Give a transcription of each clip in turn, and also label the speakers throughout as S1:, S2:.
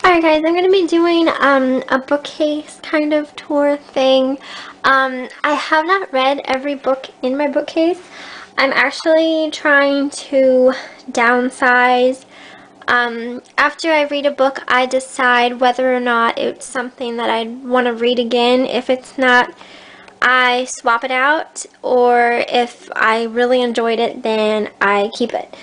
S1: Alright guys, I'm going to be doing a bookcase kind of tour thing. I have not read every book in my bookcase. I'm actually trying to downsize. After I read a book, I decide whether or not it's something that I want to read again. If it's not, I swap it out, or if I really enjoyed it, then I keep it.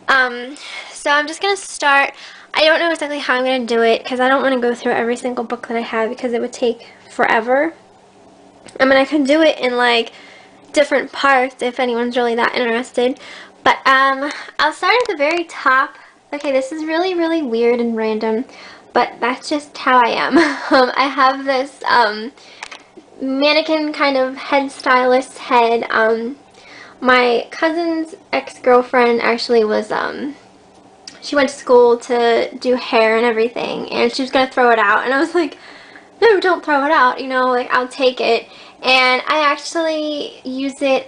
S1: So I'm just going to start. I don't know exactly how I'm going to do it because I don't want to go through every single book that I have because it would take forever. I mean, I could do it in like different parts if anyone's really that interested. But I'll start at the very top. Okay, this is really weird and random, but that's just how I am. I have this mannequin kind of head stylist head. My cousin's ex-girlfriend actually was she went to school to do hair and everything, and she was going to throw it out, and I was like, no, don't throw it out, you know, like, I'll take it. And I actually use it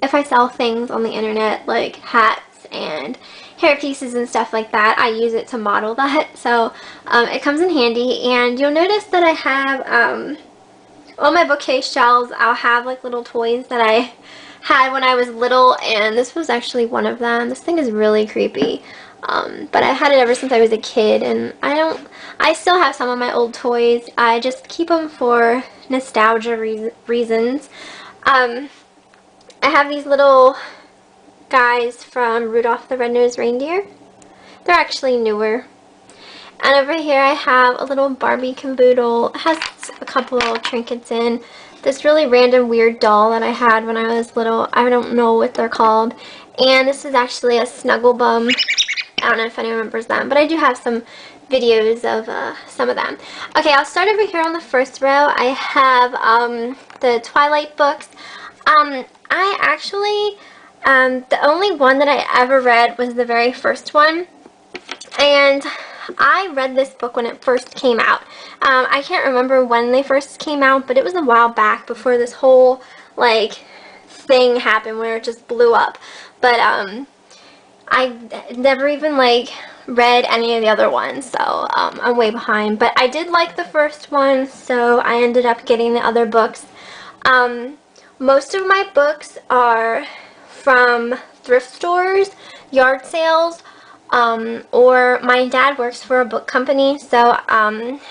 S1: if I sell things on the internet, like hats and hair pieces and stuff like that. I use it to model that, so it comes in handy. And you'll notice that I have on my bookcase shelves, I'll have like little toys that I had when I was little, and this was actually one of them. This thing is really creepy, but I had it ever since I was a kid, and I still have some of my old toys. I just keep them for nostalgia reasons. I have these little guys from Rudolph the Red-Nosed Reindeer. They're actually newer. And over here I have a little Barbie caboodle. It has a couple little trinkets in. This really random weird doll that I had when I was little. I don't know what they're called. And this is actually a Snuggle Bum. I don't know if anyone remembers them, but I do have some videos of some of them. Okay, I'll start over here on the first row. I have the Twilight books. I actually, the only one that I ever read was the very first one. And I read this book when it first came out. I can't remember when they first came out, but it was a while back before this whole, like, thing happened where it just blew up. But, I never even, like, read any of the other ones, so I'm way behind. But I did like the first one, so I ended up getting the other books. Most of my books are from thrift stores, yard sales, or my dad works for a book company, so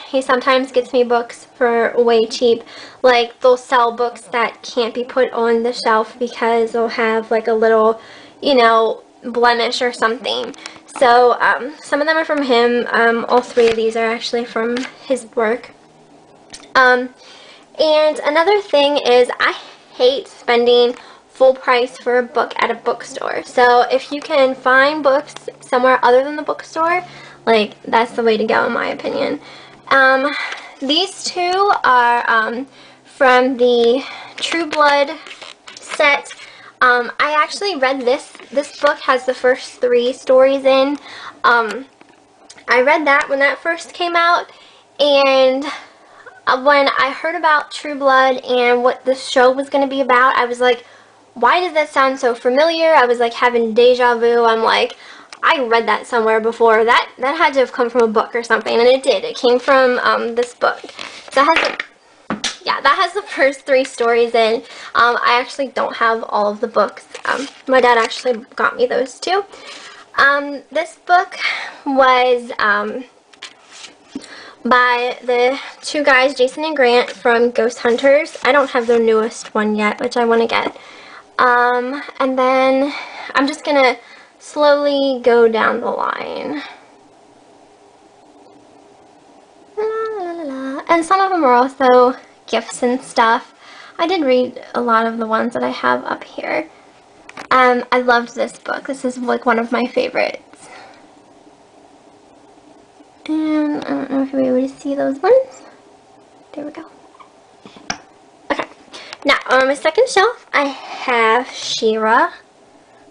S1: he sometimes gets me books for way cheap. Like, they'll sell books that can't be put on the shelf because they'll have like a little, you know, blemish or something. So some of them are from him. All three of these are actually from his work. And another thing is I hate spending full price for a book at a bookstore. So if you can find books somewhere other than the bookstore, like, that's the way to go in my opinion. These two are from the True Blood set. I actually read this. This book has the first 3 stories in. I read that when that first came out, and when I heard about True Blood and what the show was going to be about, I was like, why does that sound so familiar? I was like having deja vu. I'm like, I read that somewhere before. That had to have come from a book or something, and it did. It came from this book. So that has that has the first 3 stories in. I actually don't have all of the books. My dad actually got me those too. This book was by the 2 guys, Jason and Grant, from Ghost Hunters. I don't have their newest one yet, which I want to get. And then I'm just gonna slowly go down the line. La, la, la, la. And some of them are also gifts and stuff. I did read a lot of the ones that I have up here. I loved this book. This is like one of my favorites. And I don't know if you'll be able to see those ones. There we go. Now, on my second shelf, I have She-Ra.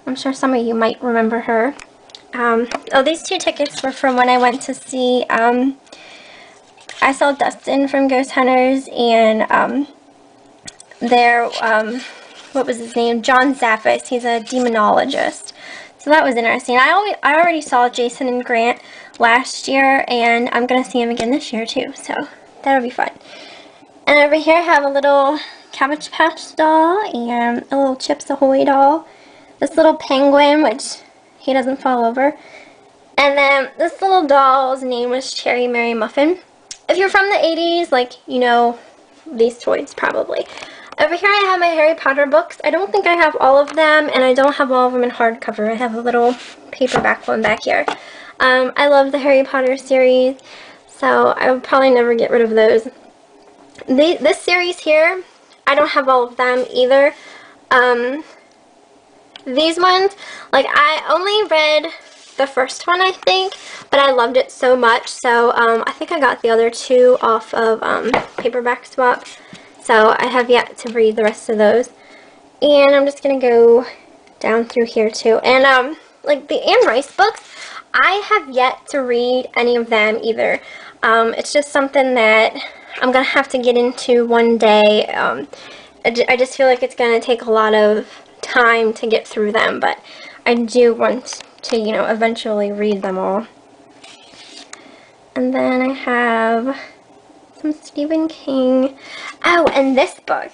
S1: I'm sure some of you might remember her. Oh, these 2 tickets were from when I went to see, I saw Dustin from Ghost Hunters, and what was his name? John Zaffis. He's a demonologist. So that was interesting. I already saw Jason and Grant last year, and I'm going to see him again this year too, so that'll be fun. And over here I have a little Cabbage Patch doll and a little Chips Ahoy doll. This little penguin, which he doesn't fall over. And then this little doll's name was Cherry Mary Muffin. If you're from the 80s, like, you know these toys probably. Over here I have my Harry Potter books. I don't think I have all of them, and I don't have all of them in hardcover. I have a little paperback one back here. I love the Harry Potter series, so I would probably never get rid of those. This series here, I don't have all of them either. These ones, like, I only read the first one, I think, but I loved it so much, so I think I got the other two off of paperback swap. So I have yet to read the rest of those. And I'm just going to go down through here too. And like the Anne Rice books, I have yet to read any of them either. It's just something that I'm going to have to get into one day. I just feel like it's going to take a lot of time to get through them. But I do want to, you know, eventually read them all. And then I have some Stephen King. Oh, and this book.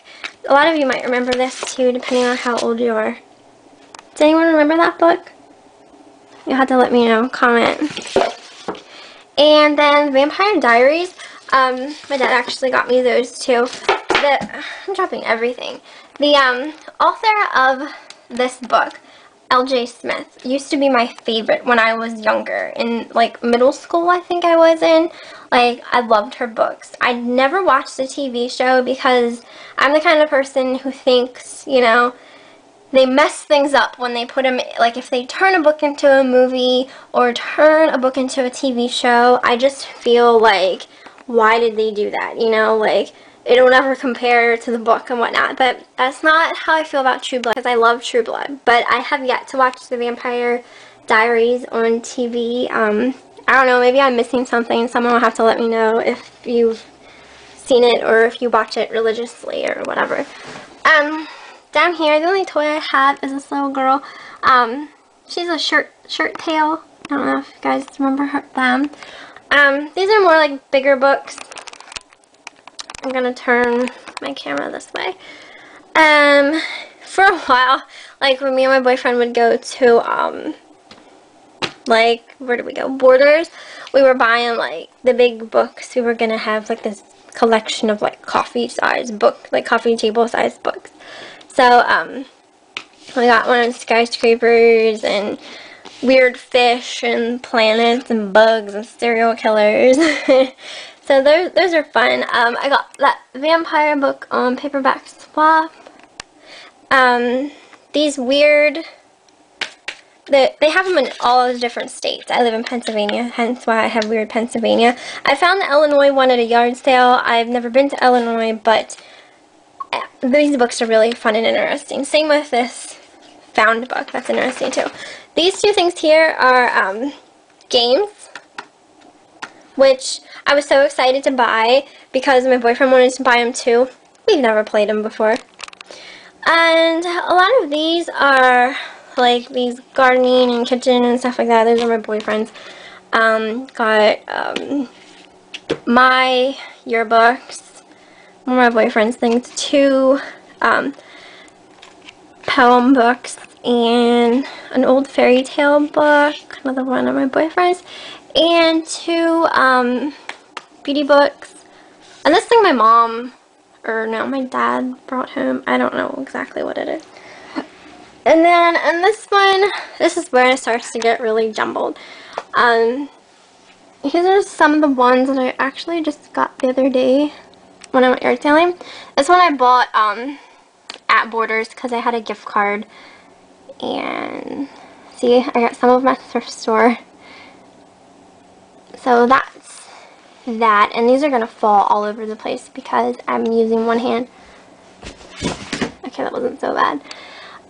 S1: A lot of you might remember this too, depending on how old you are. Does anyone remember that book? You'll have to let me know. Comment. And then Vampire Diaries. My dad actually got me those too. I'm dropping everything. The author of this book, L.J. Smith, used to be my favorite when I was younger. In, like, middle school, I think I was in. Like, I loved her books. I never watched the TV show because I'm the kind of person who thinks, you know, they mess things up when they put them, like, if they turn a book into a movie or turn a book into a TV show, I just feel like, why did they do that, you know, like, it'll never compare to the book and whatnot. But that's not how I feel about True Blood, because I love True Blood. But I have yet to watch the Vampire Diaries on TV. I don't know, maybe I'm missing something. Someone will have to let me know if you've seen it or if you watch it religiously or whatever. Down here, the only toy I have is this little girl. She's a shirt tail. I don't know if you guys remember them. These are more like bigger books. I'm gonna turn my camera this way. For a while, like when me and my boyfriend would go to, like, where did we go? Borders. We were buying, like, the big books. We were gonna have, like, this collection of, like, coffee-sized book, like, coffee table-sized books. So, we got one of skyscrapers and weird fish and planets and bugs and serial killers. So those are fun. I got that vampire book on paperback swap. These weird, they have them in all the different states. I live in Pennsylvania, hence why I have weird Pennsylvania. I found the Illinois one at a yard sale. I've never been to Illinois, but these books are really fun and interesting. Same with this found book. That's interesting too. These two things here are games, which I was so excited to buy because my boyfriend wanted to buy them too. We've never played them before. And a lot of these are like these gardening and kitchen and stuff like that. Those are my boyfriend's. Got my yearbooks, one of my boyfriend's things, two poem books, and an old fairy tale book, another one of my boyfriend's, and two beauty books. And this thing my mom, or no, my dad brought home. I don't know exactly what it is. And then in this one, this is where it starts to get really jumbled. These are some of the ones that I actually just got the other day when I went yard selling. This one I bought at Borders because I had a gift card. And see, I got some of my thrift store. So that's that. And these are going to fall all over the place because I'm using one hand. Okay, that wasn't so bad.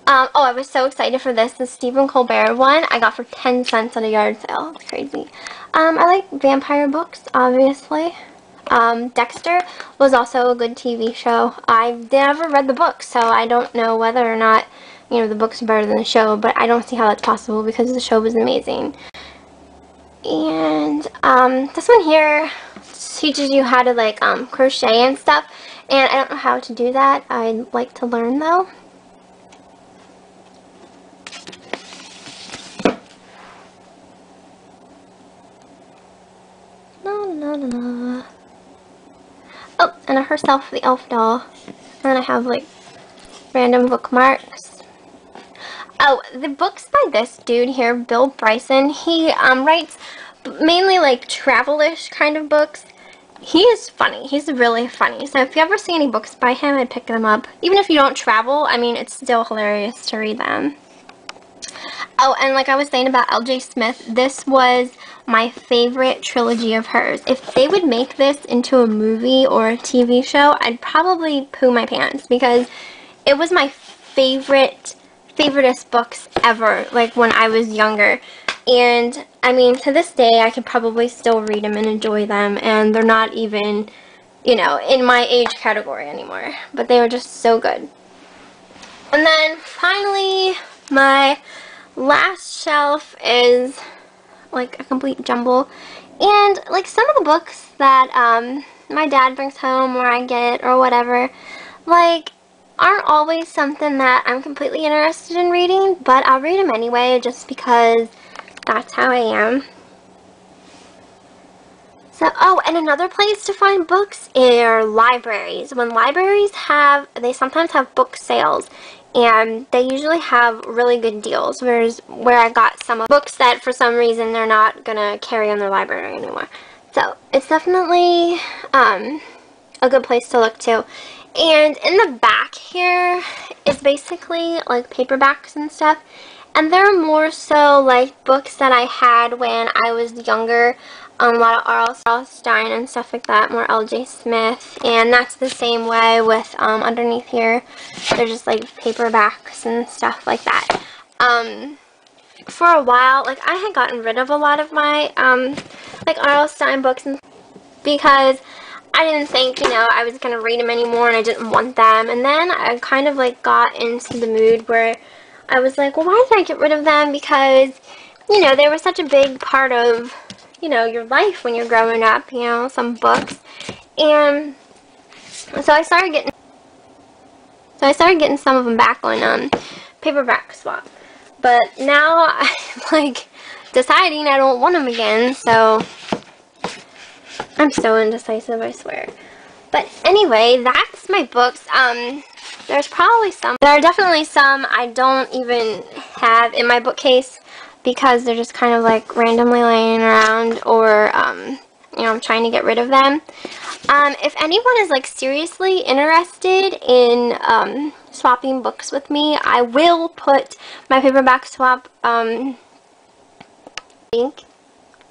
S1: Oh, I was so excited for this. The Stephen Colbert one I got for 10 cents at a yard sale. It's crazy. I like vampire books, obviously. Dexter was also a good TV show. I've never read the book, so I don't know whether or not you know, the books are better than the show, but I don't see how that's possible because the show was amazing. And this one here teaches you how to like crochet and stuff, and I don't know how to do that. I'd like to learn though. La, la, la, la. Oh, and herself, the elf doll. And then I have like random bookmarks. Oh, the books by this dude here, Bill Bryson, he writes mainly like travel-ish kind of books. He is funny. He's really funny. So if you ever see any books by him, I'd pick them up. Even if you don't travel, I mean, it's still hilarious to read them. Oh, and like I was saying about L.J. Smith, this was my favorite trilogy of hers. If they would make this into a movie or a TV show, I'd probably poo my pants because it was my favoriteest books ever, like when I was younger. And I mean, to this day, I could probably still read them and enjoy them, and they're not even, you know, in my age category anymore. But they were just so good. And then finally, my last shelf is like a complete jumble, and like some of the books that my dad brings home or I get or whatever, like aren't always something that I'm completely interested in reading, but I'll read them anyway just because that's how I am. So, oh, and another place to find books are libraries. When libraries they sometimes have book sales, and they usually have really good deals, whereas where I got some of books that for some reason they're not gonna carry on their library anymore. So, it's definitely a good place to look to. And in the back here is basically like paperbacks and stuff. And they're more so like books that I had when I was younger. A lot of R.L. Stine and stuff like that, more L.J. Smith. And that's the same way with underneath here. They're just like paperbacks and stuff like that. For a while, like I had gotten rid of a lot of my like R.L. Stine books because I didn't think, you know, I was going to read them anymore and I didn't want them. And then I kind of like got into the mood where I was like, well, why did I get rid of them? Because, you know, they were such a big part of, you know, your life when you're growing up, you know, some books. And so I started getting some of them back on paperback swap. But now I'm like deciding I don't want them again, so I'm so indecisive, I swear. But anyway, that's my books. There are definitely some I don't even have in my bookcase because they're just kind of like randomly laying around, or you know, I'm trying to get rid of them. If anyone is like seriously interested in swapping books with me, I will put my paperback swap link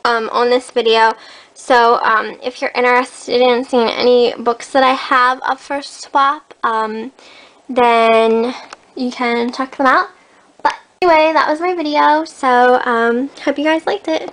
S1: on this video. So if you're interested in seeing any books that I have up for swap, then you can check them out. But anyway, that was my video, so hope you guys liked it.